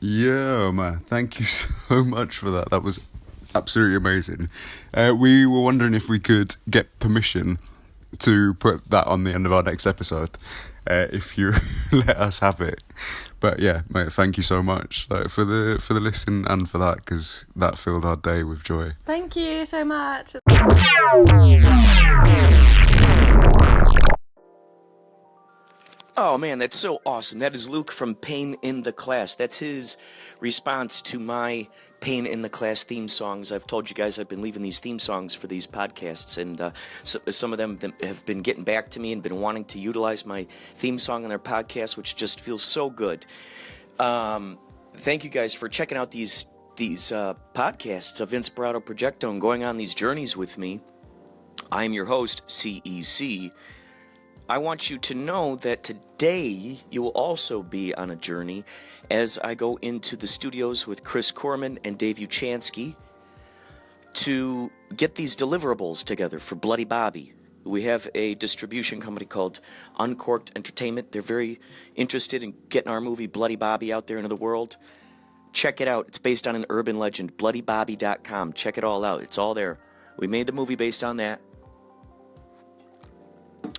Yeah, man. Thank you so much for that. That was absolutely amazing. We were wondering if we could get permission to put that on the end of our next episode, if you let us have it. But yeah, mate, thank you so much for the listen and for that, because that filled our day with joy. Thank you so much. Oh man, that's so awesome. That is Luke from Pain in the Class. That's his response to my Pain in the Class theme songs. I've told you guys I've been leaving these theme songs for these podcasts, and some of them have been getting back to me and been wanting to utilize my theme song on their podcast, which just feels so good. Thank you guys for checking out these podcasts of Inspirado Projecto and going on these journeys with me. I am your host, CEC. I want you to know that today you will also be on a journey as I go into the studios with Chris LeKooreman and Dave Uchansky to get these deliverables together for Bloody Bobby. We have a distribution company called Uncorked Entertainment. They're very interested in getting our movie Bloody Bobby out there into the world. Check it out. It's based on an urban legend, bloodybobby.com. Check it all out. It's all there. We made the movie based on that.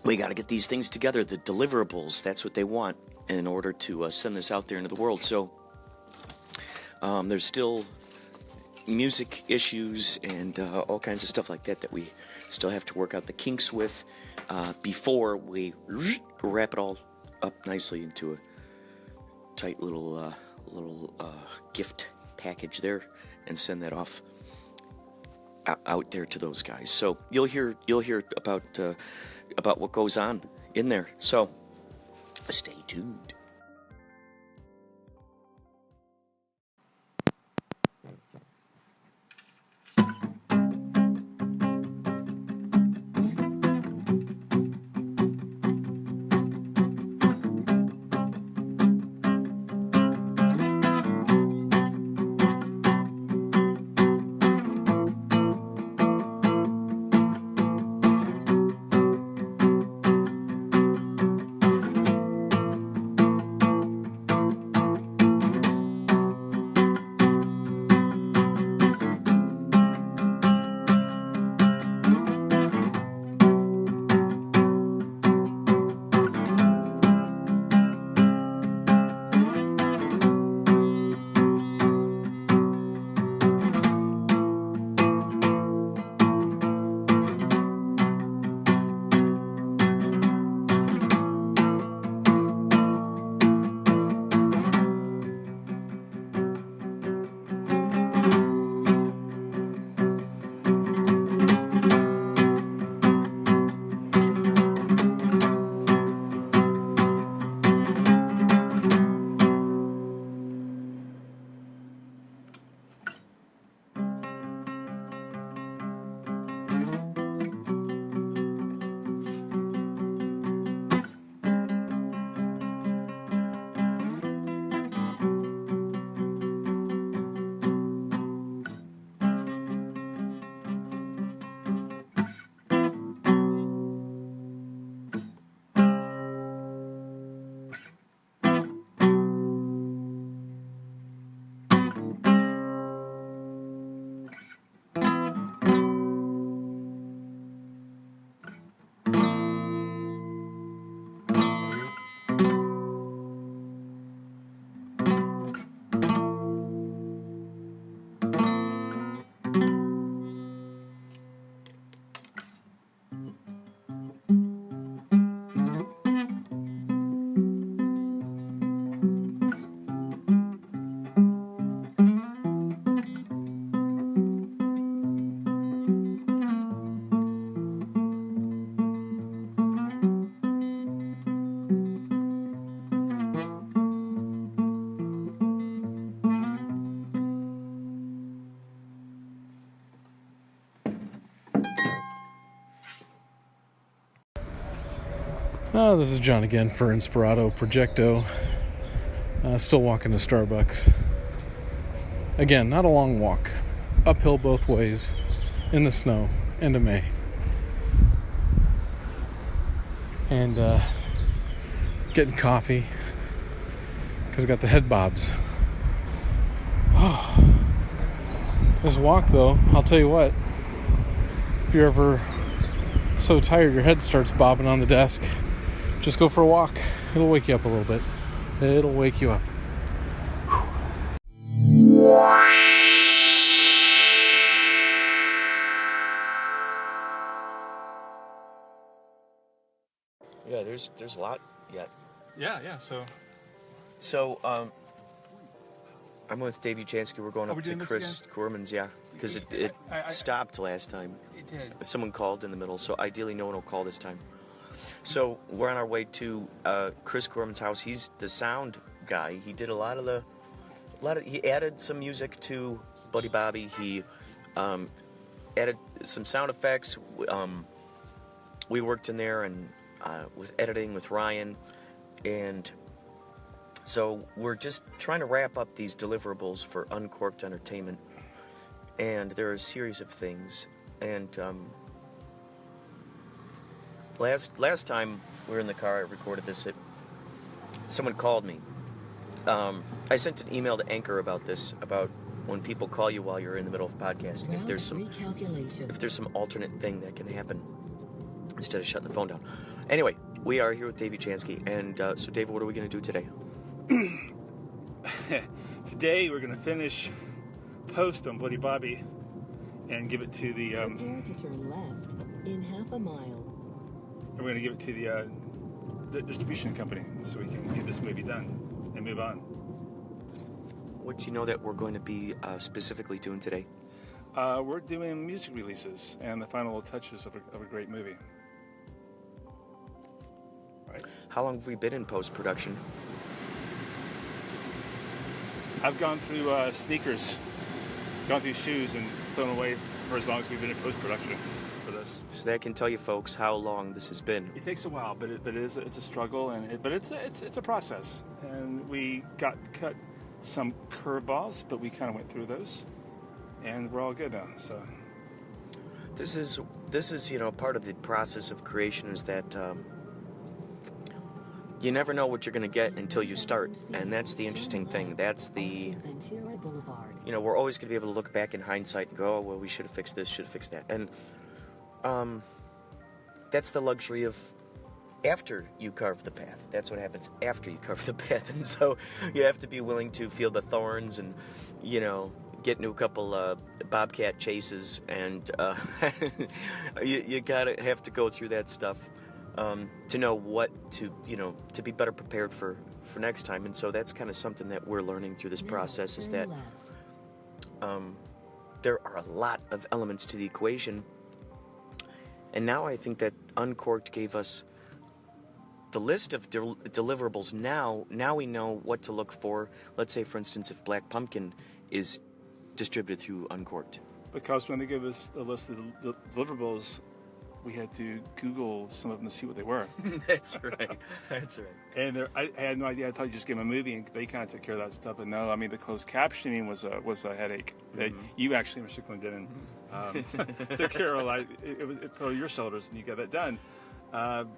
We got to get these things together, the deliverables. That's what they want in order to send this out there into the world. So there's still music issues and all kinds of stuff like that we still have to work out the kinks with before we wrap it all up nicely into a tight little gift package there and send that off out there to those guys. So you'll hear about what goes on in there. So stay tuned. This is John again for Inspirado Projecto. Still walking to Starbucks. Again, not a long walk. Uphill both ways. In the snow. End of May. And getting coffee. Because I got the head bobs. This walk, though, I'll tell you what. If you're ever so tired your head starts bobbing on the desk, just go for a walk. It'll wake you up a little bit. It'll wake you up. Yeah, there's a lot yet. Yeah, so... So, I'm with Dave Uchansky. We're going up to Chris LeKooreman's, because it stopped last time. It did. Someone called in the middle, so ideally no one will call this time. So we're on our way to Chris LeKooreman's house. He's the sound guy. He did he added some music to Buddy Bobby. He added some sound effects. We worked in there and with editing with Ryan, and so we're just trying to wrap up these deliverables for Uncorked Entertainment, and there are a series of things. And last time we were in the car, I recorded this. Someone called me. I sent an email to Anchor about this, about when people call you while you're in the middle of podcasting. If there's some alternate thing that can happen instead of shutting the phone down. Anyway, we are here with Dave Uchansky, and so Dave, what are we going to do today? Today we're going to finish post on Buddy Bobby and give it to the Prepare to turn left in half a mile. we're going to give it to the distribution company so we can get this movie done and move on. What do you know that we're going to be specifically doing today? We're doing music releases and the final touches of a great movie. Right. How long have we been in post-production? I've gone through sneakers, gone through shoes, and thrown away for as long as we've been in post-production for this. So that can tell you folks how long this has been. It takes a while, but it's a struggle, but it's a process. And we got cut some curveballs, but we kind of went through those, and we're all good now. So This is part of the process of creation is that you never know what you're going to get until you start, and that's the interesting thing. That's the, we're always going to be able to look back in hindsight and go, oh, well, we should have fixed this, should have fixed that. And that's the luxury of after you carve the path. That's what happens after you carve the path. And so you have to be willing to feel the thorns and, get into a couple bobcat chases, and you gotta have to go through that stuff to know what to be better prepared for next time. And so that's kind of something that we're learning through this process, is that there are a lot of elements to the equation. And now I think that Uncorked gave us the list of deliverables. Now we know what to look for. Let's say, for instance, if Black Pumpkin is distributed through Uncorked. because when they gave us the list of the deliverables, we had to Google some of them to see what they were. That's right. That's right. And I had no idea. I thought you just gave them a movie and they kind of took care of that stuff. But no, I mean, the closed captioning was a headache that you actually, Mr. Clendenin, took care of. It was put on your shoulders and you got that done. But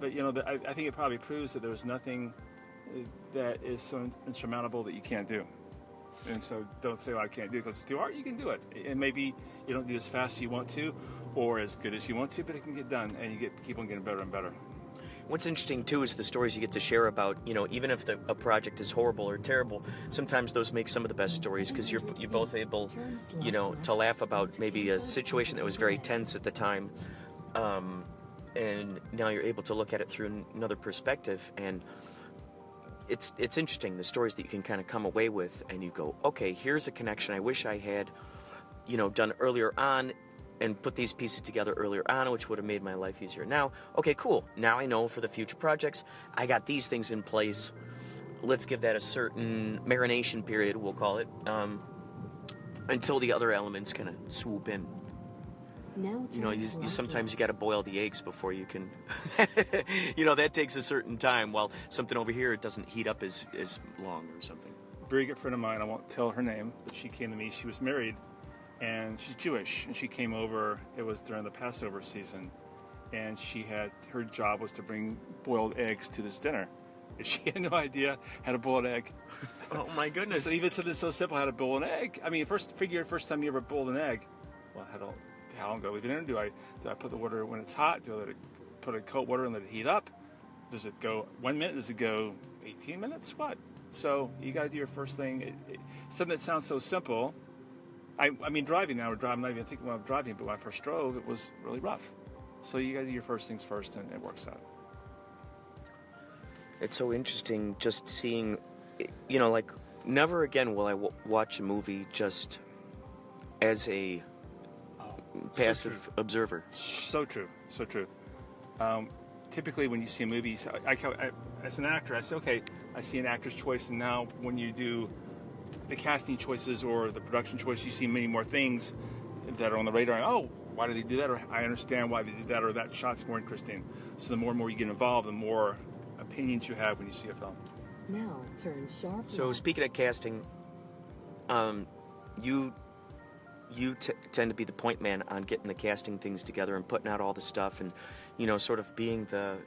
I think it probably proves that there was nothing that is so insurmountable that you can't do. And so don't say, I can't do it because it's too hard. You can do it. And maybe you don't do as fast as you want to or as good as you want to, but it can get done, and you keep on getting better and better. What's interesting, too, is the stories you get to share about, even if a project is horrible or terrible, sometimes those make some of the best stories because you're both able, to laugh about maybe a situation that was very tense at the time, and now you're able to look at it through another perspective, and it's interesting, the stories that you can kind of come away with, and you go, okay, here's a connection I wish I had, done earlier on, and put these pieces together earlier on, which would have made my life easier. Now, okay, cool. Now I know for the future projects, I got these things in place. Let's give that a certain marination period, we'll call it, until the other elements kind of swoop in. Sometimes you got to boil the eggs before you can, that takes a certain time, while something over here, it doesn't heat up as long or something. A very good friend of mine, I won't tell her name, but she came to me. She was married, and she's Jewish, and she came over. It was during the Passover season, and her job was to bring boiled eggs to this dinner. And she had no idea how to boil an egg. Oh my goodness. So even something so simple, how to boil an egg. I mean, first time you ever boiled an egg, well, how long do I leave it in? Do I put the water when it's hot? Do I let it put it cold water and let it heat up? Does it go 1 minute? Does it go 18 minutes? What? So you got to do your first thing. Something that sounds so simple. I mean, driving now, I'm not even thinking when I'm driving, but when I first drove, it was really rough. So you got to do your first things first, and it works out. It's so interesting just seeing, you know, like, never again will I watch a movie just as a passive observer. So true. Typically, when you see movies, I, as an actor, I say, okay, I see an actor's choice, and now when you do the casting choices or the production choice, you see many more things that are on the radar. Oh, why did they do that? Or I understand why they did that, or that shot's more interesting. So the more and more you get involved, the more opinions you have when you see a film. Now turn sharp So left. speaking of casting, you tend to be the point man on getting the casting things together and putting out all the stuff, and, you know, sort of being the,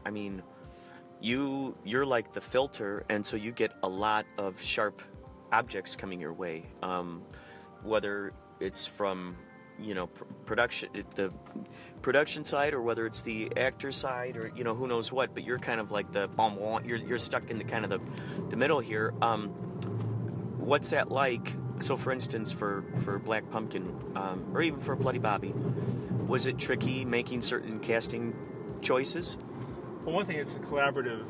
I mean, you're like the filter, and so you get a lot of sharp objects coming your way, whether it's from, you know, the production side, or whether it's the actor side, or, you know, who knows what, but you're kind of like the you're stuck in the kind of the middle here. What's that like? So for instance, for Black Pumpkin, or even for Bloody Bobby, was it tricky making certain casting choices? Well, one thing, it's a collaborative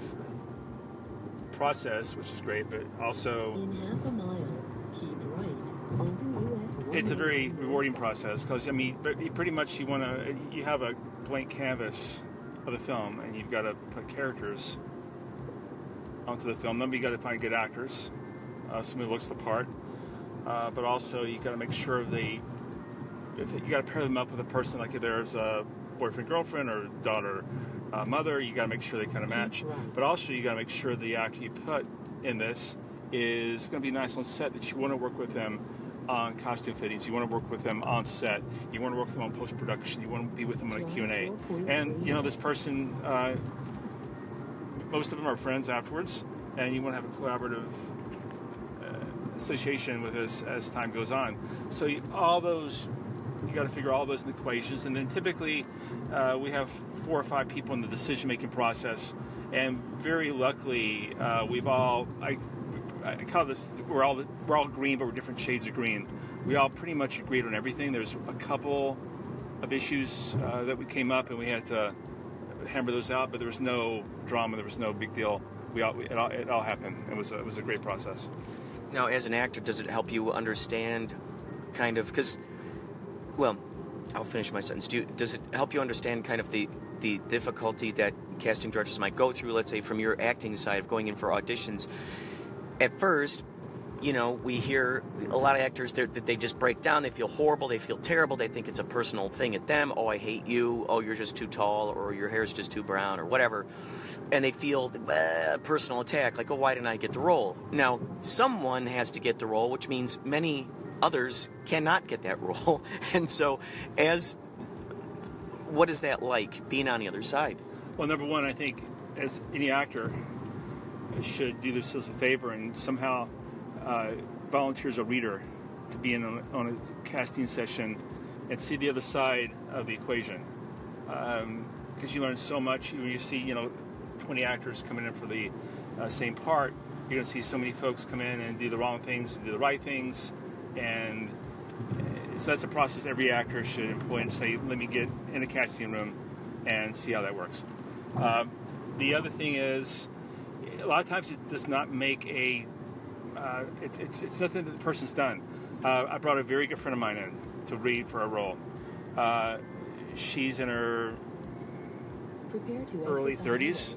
process, which is great, but also In half a mile, keep right onto US 1. it's a very rewarding process, because I mean, pretty much you have a blank canvas of the film, and you've got to put characters onto the film. Then you got to find good actors, somebody who looks the part, but also you got to make sure you got to pair them up with a person, like if there's a boyfriend, girlfriend, or daughter, mother. You got to make sure they kind of match, but also you got to make sure the actor you put in this is going to be nice on set, that you want to work with them on costume fittings, you want to work with them on set, you want to work with them on post-production, you want to be with them on a Q&A. And, you know, this person, most of them are friends afterwards, and you want to have a collaborative association with us as time goes on. So you got to figure all those in equations, and then typically we have 4 or 5 people in the decision-making process, and very luckily I call this, we're all green, but we're different shades of green. We all pretty much agreed on everything. There's a couple of issues that we came up, and we had to hammer those out, but there was no drama, there was no big deal. It all happened. It was a great process. Now, as an actor, does it help you understand kind of, because, well, I'll finish my sentence. Does it help you understand kind of the difficulty that casting directors might go through, let's say, from your acting side of going in for auditions? At first, you know, we hear a lot of actors that they just break down, they feel horrible, they feel terrible, they think it's a personal thing at them. Oh, I hate you. Oh, you're just too tall, or your hair's just too brown, or whatever. And they feel a personal attack, like, oh, why didn't I get the role? Now, someone has to get the role, which means many others cannot get that role. And so, what is that like, being on the other side? Well, number one, I think, as any actor should do themselves a favor and somehow volunteer as a reader to be on a casting session and see the other side of the equation, because you learn so much. When you see 20 actors coming in for the same part, you're going to see so many folks come in and do the wrong things and do the right things, and so that's a process every actor should employ and say, let me get in a casting room and see how that works. The other thing is, a lot of times it does not make it's nothing that the person's done. I brought a very good friend of mine in to read for a role. She's in her early 30s,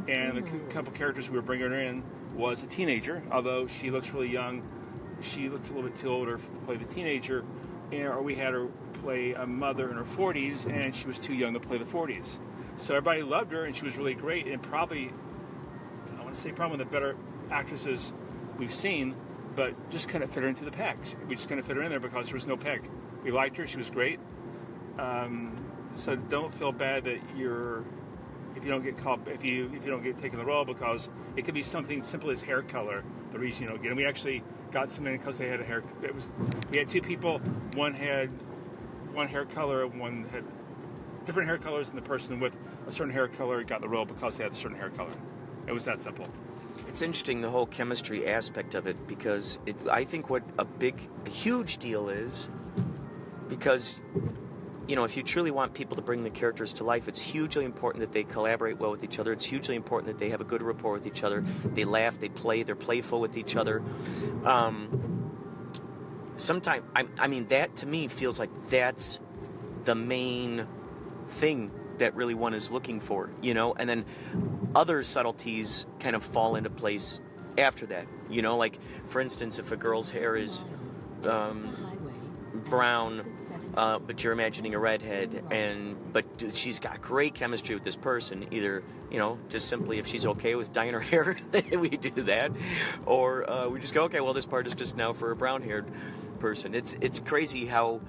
and the couple characters we were bringing her in was a teenager, although she looks really young. She looked a little bit too older to play the teenager, or we had her play a mother in her 40s, and she was too young to play the 40s. So everybody loved her, and she was really great, and probably one of the better actresses we've seen, but just kind of fit her into the pack. We just kind of fit her in there because there was no peg. We liked her. She was great. So don't feel bad that you're if you don't get called, if you don't get taken the role, because it could be something simple as hair color. The reason you don't get. And we actually got some in because they had a hair. We had two people. One had one hair color. One had different hair colors than the person with a certain hair color got the role because they had a certain hair color. It was that simple. It's interesting, the whole chemistry aspect of it, because I think what a huge deal is, because, you know, if you truly want people to bring the characters to life, it's hugely important that they collaborate well with each other. It's hugely important that they have a good rapport with each other. They laugh, they play, they're playful with each other. Sometimes, I mean, that to me feels like that's the main thing that really one is looking for, you know, and then other subtleties kind of fall into place after that, you know, like, for instance, if a girl's hair is brown, but you're imagining a redhead, but she's got great chemistry with this person, either, you know, just simply if she's okay with dyeing her hair, we do that, or we just go, okay, well, this part is just now for a brown-haired person. It's crazy how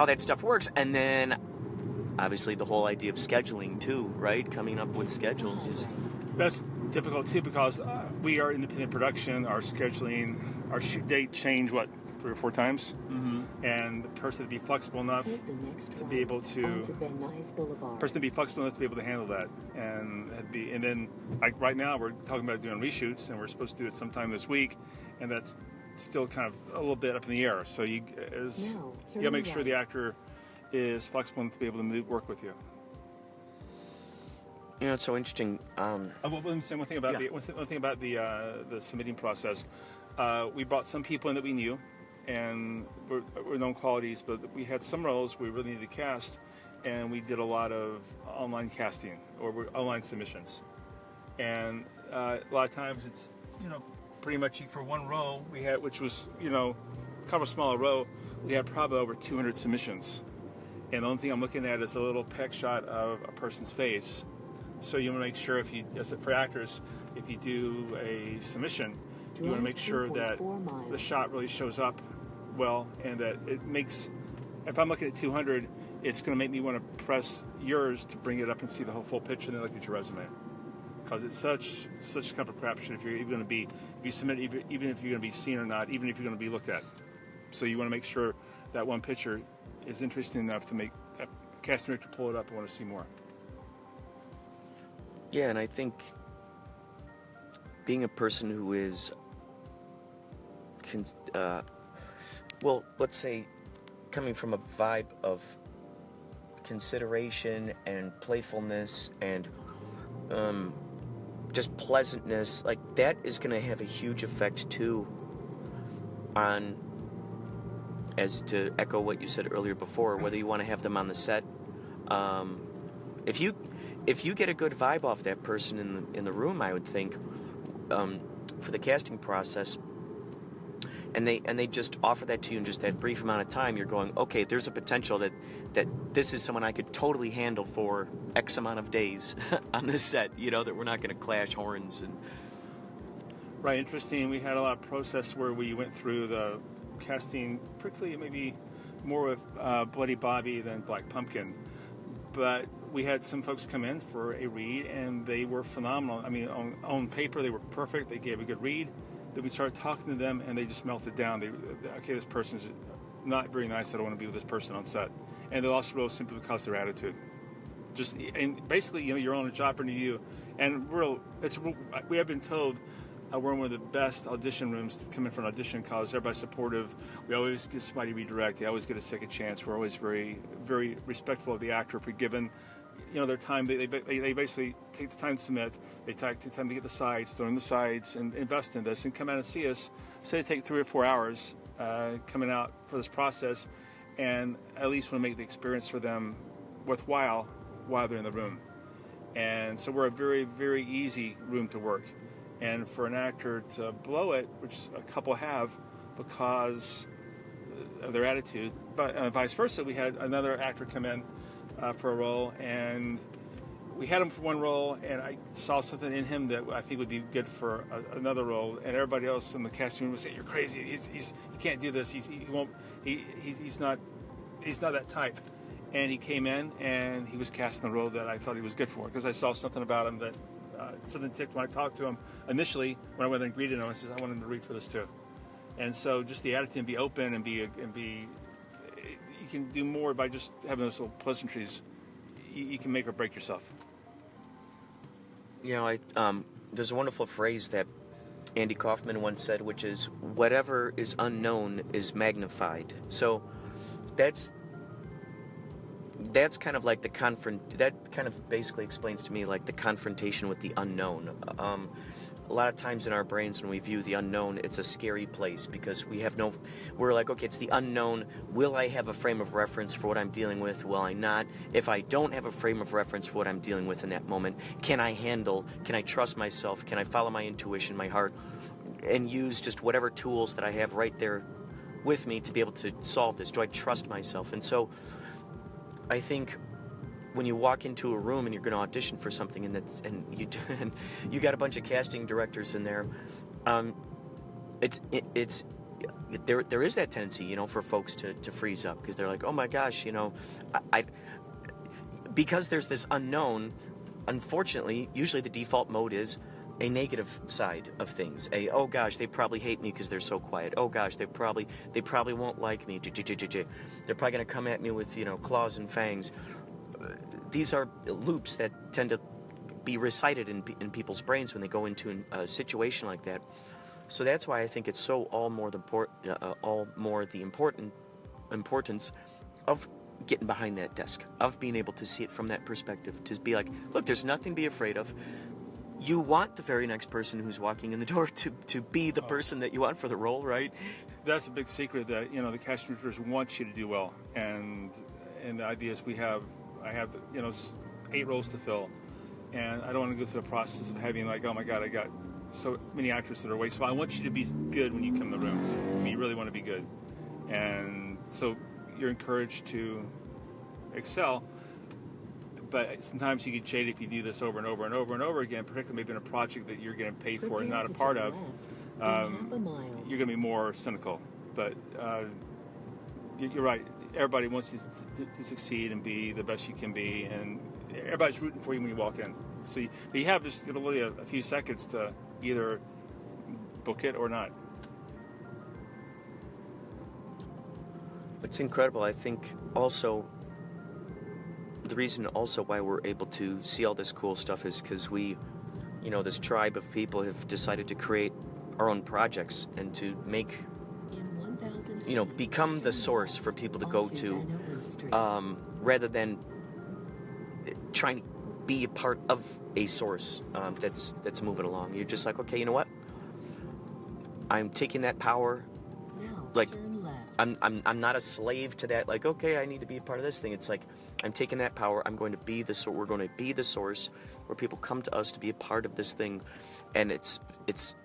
that stuff works. And then obviously the whole idea of scheduling too, right? Coming up with schedules is... That's difficult too, because we are independent production. Our scheduling, our shoot date change, 3 or 4 times? Mm-hmm. And the person to be flexible enough to be able to handle that. And then, like right now, we're talking about doing reshoots, and we're supposed to do it sometime this week, and that's still kind of a little bit up in the air. So you gotta make sure the actor is flexible enough to be able to work with you. You know, it's so interesting. One thing about the submitting process. We brought some people in that we knew, and were known qualities, but we had some roles we really needed to cast, and we did a lot of online casting or online submissions. And a lot of times it's, you know, pretty much for one role we had, which was, you know, kind of a smaller role, we had probably over 200 submissions. And the only thing I'm looking at is a little peck shot of a person's face. So you want to make sure, for actors, if you do a submission, you want to make sure that the shot really shows up well, and that it makes, if I'm looking at 200, it's going to make me want to press yours to bring it up and see the whole full picture and then look at your resume. Because it's such kind of a crapshoot if you're even going to be, if you submit, even if you're going to be seen or not, even if you're going to be looked at. So you want to make sure that one picture is interesting enough to make a casting director pull it up and want to see more. Yeah, and I think being a person who is, let's say, coming from a vibe of consideration and playfulness and just pleasantness, like that is going to have a huge effect too on, as to echo what you said earlier before, whether you want to have them on the set. If you get a good vibe off that person in the room, I would think, for the casting process, and they just offer that to you in just that brief amount of time, you're going, okay, there's a potential that this is someone I could totally handle for X amount of days on this set, you know, that we're not going to clash horns. And right, interesting. We had a lot of process where we went through the casting, particularly maybe more with Bloody Bobby than Black Pumpkin, but we had some folks come in for a read, and they were phenomenal. I mean, on paper, they were perfect. They gave a good read. Then we started talking to them, and they just melted down. Okay, this person's not very nice. I don't want to be with this person on set. And they lost the role simply because of their attitude. And basically, you know, you're on a job to you. And we have been told we're in one of the best audition rooms to come in for an audition because everybody's supportive. We always get somebody to redirect. They always get a second chance. We're always very, very respectful of the actor if we're given, you know, their time. They basically take the time to submit. They take the time to get the sides, throw in the sides, and invest in this, and come out and see us. Say they take 3 or 4 hours coming out for this process, and at least want to make the experience for them worthwhile while they're in the room. And so we're a very, very easy room to work. And for an actor to blow it, which a couple have because of their attitude, but vice versa, we had another actor come in for a role, and we had him for one role, and I saw something in him that I think would be good for another role, and everybody else in the casting room was saying, "You're crazy. He can't do this. He won't. He's not that type." And he came in, and he was casting the role that I thought he was good for, because I saw something about him that something ticked when I talked to him initially. When I went and greeted him, I said, I want him to read for this too. And so just the attitude, and be open, and be you can do more by just having those little pleasantries. You can make or break yourself. You know, there's a wonderful phrase that Andy Kaufman once said, which is, whatever is unknown is magnified. So that's kind of like that kind of basically explains to me like the confrontation with the unknown. A lot of times in our brains when we view the unknown, it's a scary place because we're like, okay, it's the unknown. Will I have a frame of reference for what I'm dealing with? Will I not? If I don't have a frame of reference for what I'm dealing with in that moment, can I trust myself? Can I follow my intuition, my heart, and use just whatever tools that I have right there with me to be able to solve this? Do I trust myself? And so I think when you walk into a room and you're going to audition for something, and you got a bunch of casting directors in there, there is that tendency, you know, for folks to freeze up because they're like, oh my gosh, you know, because there's this unknown. Unfortunately, usually the default mode is a negative side of things. Oh gosh, they probably hate me because they're so quiet. Oh gosh, they probably won't like me. They're probably going to come at me with, you know, claws and fangs. These are loops that tend to be recited in people's brains when they go into a situation like that. So that's why I think it's so all more the importance of getting behind that desk, of being able to see it from that perspective, to be like, look, there's nothing to be afraid of. You want the very next person who's walking in the door to be the person that you want for the role, right? That's a big secret that, you know, the casting directors want you to do well. And the idea is I have, you know, 8 roles to fill. And I don't want to go through the process of having like, oh my God, I got so many actors that are away. So I want you to be good when you come in the room. I mean, you really want to be good. And so you're encouraged to excel. But sometimes you get jaded if you do this over and over and over and over again, particularly maybe in a project that you're getting paid for and not a part of. You're going to be more cynical. But you're right. Everybody wants you to succeed and be the best you can be, and everybody's rooting for you when you walk in. So you have just literally a few seconds to either book it or not. It's incredible. I think also the reason also why we're able to see all this cool stuff is because we, you know, this tribe of people have decided to create our own projects and to make, you know, become the source for people to go to, rather than trying to be a part of a source that's moving along. You're just like, okay, you know what? I'm taking that power, like I'm not a slave to that. Like, okay, I need to be a part of this thing. It's like I'm taking that power. I'm going to be the source. We're going to be the source where people come to us to be a part of this thing, and it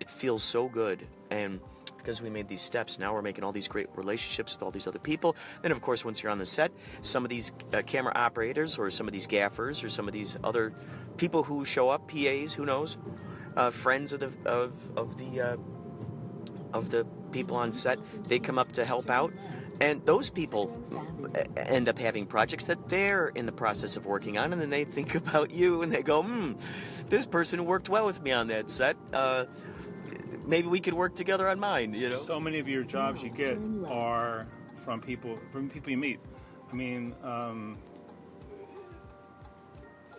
feels so good. And because we made these steps, now we're making all these great relationships with all these other people. Then, of course, once you're on the set, some of these camera operators or some of these gaffers or some of these other people who show up, PAs, who knows, friends of the people on set, they come up to help out. And those people end up having projects that they're in the process of working on, and then they think about you and they go, this person worked well with me on that set. Maybe we could work together on mine, you know? So many of your jobs you get are from people you meet. I mean, a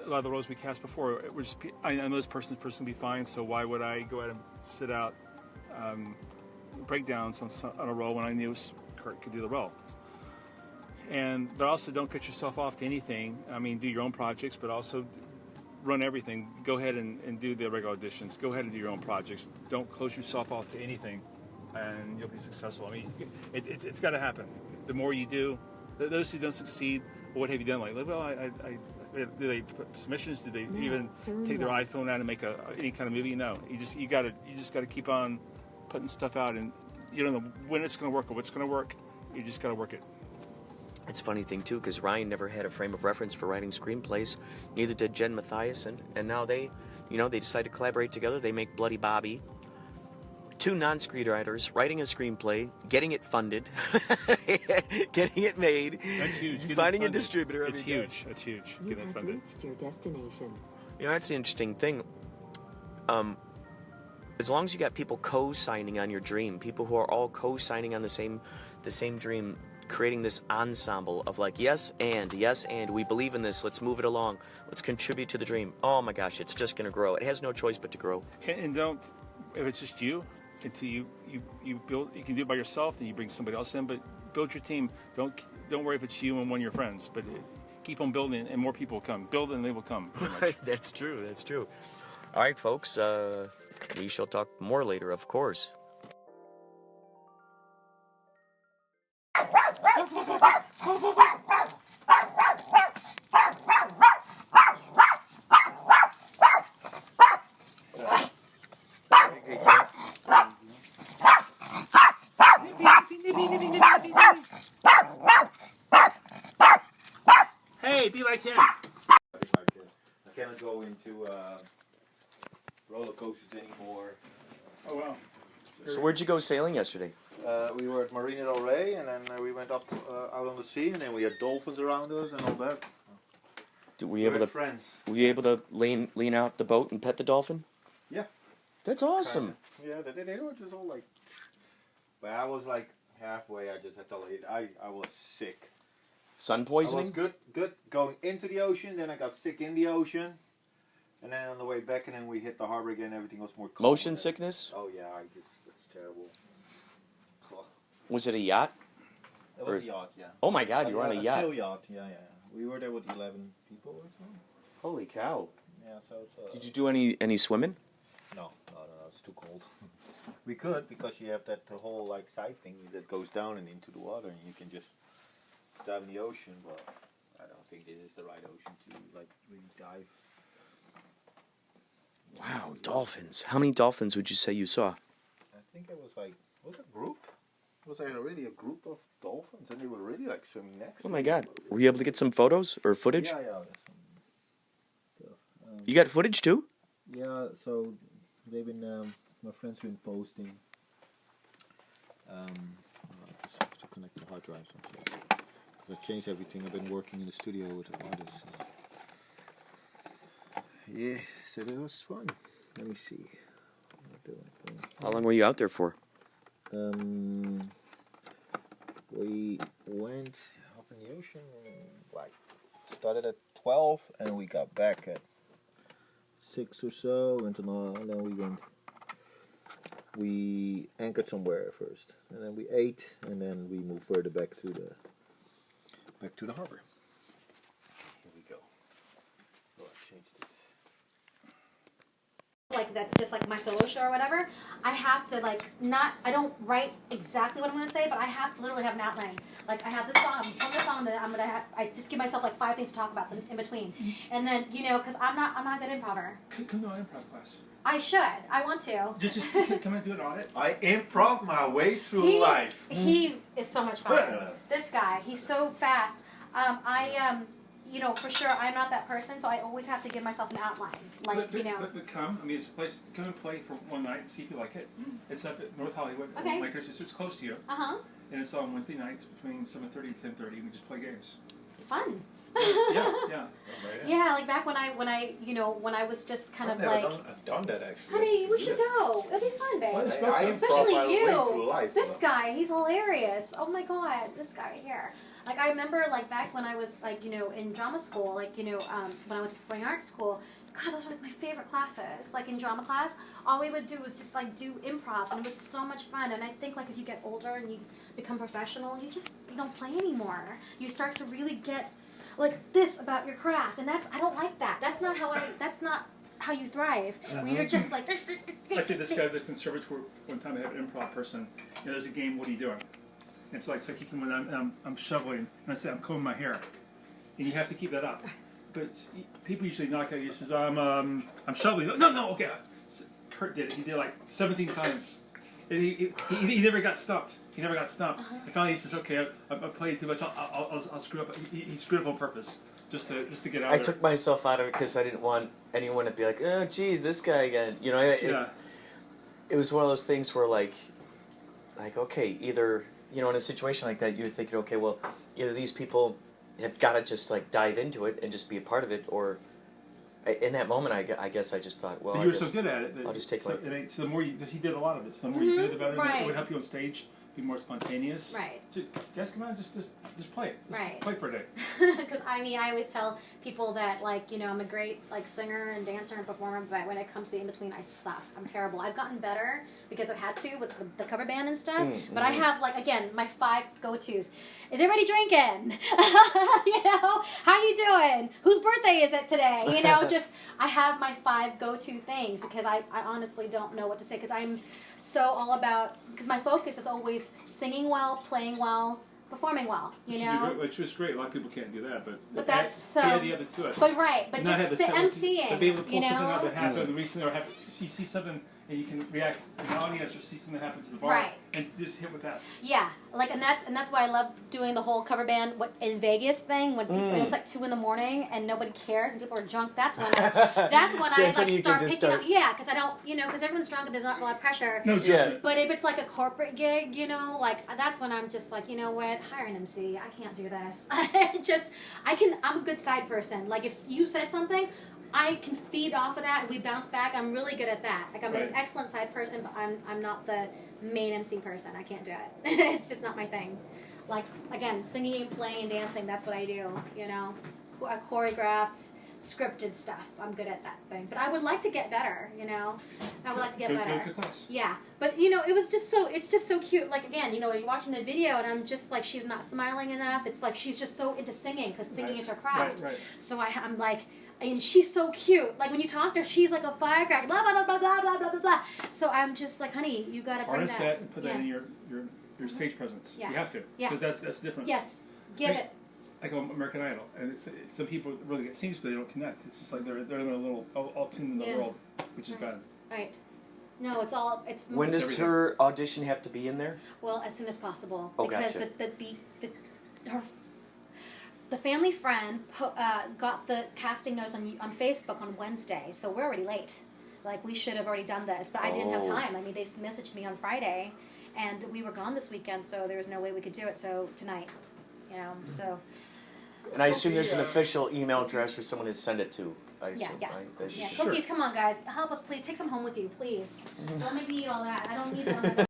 lot of the roles we cast before, I know this person will be fine, so why would I go ahead and sit out breakdowns on a role when I knew Kurt could do the role? But also don't cut yourself off to anything. I mean, do your own projects, but also run everything. Go ahead and do the regular auditions. Go ahead and do your own projects. Don't close yourself off to anything, and you'll be successful. I mean, it's got to happen. The more you do, those who don't succeed, what have you done? Like, well, do they put submissions? Do they even take their iPhone out and make any kind of movie? No. You just got to keep on putting stuff out, and you don't know when it's going to work or what's going to work. You just got to work it. It's a funny thing, too, because Ryan never had a frame of reference for writing screenplays. Neither did Jen Mathiasen. And now they decide to collaborate together. They make Bloody Bobby. 2 non-screenwriters writing a screenplay, getting it funded, getting it made, That's huge. finding a distributor. It's huge. That's huge. You Getting it have funded. reached your destination. You know, that's the interesting thing. As long as you got people co-signing on your dream, people who are all co-signing on the same dream, creating this ensemble of like, yes, and we believe in this. Let's move it along. Let's contribute to the dream. Oh my gosh, it's just going to grow. It has no choice but to grow. And don't, if it's just you, until you build, you can do it by yourself, then you bring somebody else in, but build your team. Don't worry if it's you and one of your friends, but keep on building and more people will come. Build and they will come. That's true. That's true. All right, folks, we shall talk more later, of course. Hey, be like him. I cannot go into roller coasters anymore. Oh, wow. So where'd you go sailing yesterday? We were at Marina del Rey, and then we went up out on the sea, and then we had dolphins around us and all that. Were you able to friends? Were you able to lean out the boat and pet the dolphin? Yeah. That's awesome. Yeah, they were just all like. But I was like halfway. I just had to lay. I was sick. Sun I poisoning? was good going into the ocean. Then I got sick in the ocean, and then on the way back, and then we hit the harbor again. Everything was more calm. Motion sickness? Oh yeah, it's terrible. Was it a yacht? It was a yacht, yeah. Oh my God, you were on a A yacht. sail yacht, yeah. We were there with 11 people or so. Holy cow. Yeah, so. Did you do any swimming? No, it's too cold. We could, because you have the whole like side thing that goes down and into the water, and you can just dive in the ocean. But I don't think this is the right ocean to like really dive. Wow, dolphins. How many dolphins would you say you saw? I think it was like a group. It was like really a group of dolphins, and they were really like swimming next. Oh my God. Were you able to get some photos or footage? Yeah. You got footage too? Yeah, so they've been, my friends have been posting. I just have to connect the hard drive. I've changed everything. I've been working in the studio with artists. Yeah, so that was fun. Let me see. How long were you out there for? We went up in the ocean, like, started at 12, and we got back at 6 or so, and then we anchored somewhere first, and then we ate, and then we moved further back to the harbor. Here we go. Oh, I changed it. Like that's just like my solo show or whatever, I have to I don't write exactly what I'm going to say, but I have to literally have an outline. Like I have this song, I'm from this song that I'm going to have, I just give myself like 5 things to talk about in between. And then, because I'm not a good improver. Come to an improv class. I should. I want to. Just come and do an audit. I improv my way through life. He is so much fun. This guy, he's so fast. For sure, I'm not that person, so I always have to give myself an outline. But come. I mean, it's a place. Come and play for one night and see if you like it. It's up at North Hollywood. Okay. It's close to you. And it's on Wednesday nights between 7:30 and 10:30. We just play games. Fun. Yeah. Yeah, like back when I was just kind of like. I've done that actually. Honey, we should go. It'll be fun, babe. I improv Especially my way you. through life. This guy, he's hilarious. Oh my God, this guy right here. Like I remember, back when I was in drama school, when I went to performing arts school. God, those were my favorite classes. Like in drama class, all we would do was just do improv, and it was so much fun. And I think as you get older and you become professional, you don't play anymore. You start to really get this about your craft, and I don't like that. That's not how you thrive. Where you're just like. I did this guy at the conservatory one time. I had an improv person. There's a game. What are you doing? And it's like you come in. I'm shoveling, and I say I'm combing my hair, and you have to keep that up. But people usually knock out. He says I'm shoveling. No, okay. So Kurt did it. He did it 17 times. He never got stumped. And finally he says, "Okay, I played too much. I'll screw up." He screwed up on purpose, just to get out. I took myself out of it because I didn't want anyone to be like, "Oh, geez, this guy again." it was one of those things where like okay, either in a situation like that, you're thinking, okay, well, either these people have got to just like dive into it and just be a part of it, or in that moment, I guess I just thought, well, but you were so good at it that I'll just take so the more you, because he did a lot of this, the more you did, the better. Right. It would help you on stage, be more spontaneous. Right. Just come on, just play it. Just play for a day. Because I always tell people that like I'm a great like singer and dancer and performer, but when it comes to the in between, I suck. I'm terrible. I've gotten better because I've had to with the cover band and stuff. But I have like again my 5 go-tos. Is everybody drinking? How you doing? Whose birthday is it today? Just I have my 5 go-to things because I honestly don't know what to say because I'm so all about because my focus is always singing well, playing well, performing well, which was great. A lot of people can't do that, but that's so. Add the other to it. But but just the MCing, to be able to pull something out that happened recently, or you see something and you can react in the audience, or see something that happens to the bar, and just hit with that. Yeah, and that's why I love doing the whole cover band in Vegas thing when people it's like 2 a.m. and nobody cares and people are drunk. That's when I like start picking up. Yeah, because I don't because everyone's drunk and there's not a lot of pressure. No judgment. But if it's like a corporate gig, like that's when I'm just like what, hire an MC. I can't do this. I'm a good side person. Like if you said something, I can feed off of that and we bounce back. I'm really good at that. Like I'm an excellent side person, but I'm not the main MC person. I can't do it. It's just not my thing. Like again, singing and playing and dancing, that's what I do, choreographed, scripted stuff. I'm good at that thing. But I would like to get better, I would like to get better. Go to class. Yeah. But it's just so cute. Like again, you're watching the video and I'm just like she's not smiling enough. It's like she's just so into singing because singing is her craft. Right. So I'm like and she's so cute. Like when you talk to her, she's like a firecracker. Blah blah blah blah blah blah blah blah. So I'm just like, honey, you gotta bring that. Harness that and put that in your stage presence. Yeah. You have to. Yeah. Because that's the difference. Yes. Give it. Like American Idol, and some people really get singers, but they don't connect. It's just like they're in a little all tuned in the world, which is bad. Right. No, it's. When does her audition have to be in there? Well, as soon as possible, Oh, because gotcha. the family friend got the casting notes on Facebook on Wednesday, so we're already late. Like we should have already done this, but I didn't have time. I mean, they messaged me on Friday, and we were gone this weekend, so there was no way we could do it. So tonight, so. And I assume there's an official email address for someone to send it to. I assume, right? Cookies, come on, guys, help us, please. Take some home with you, please. Don't make me eat all that. I don't need them.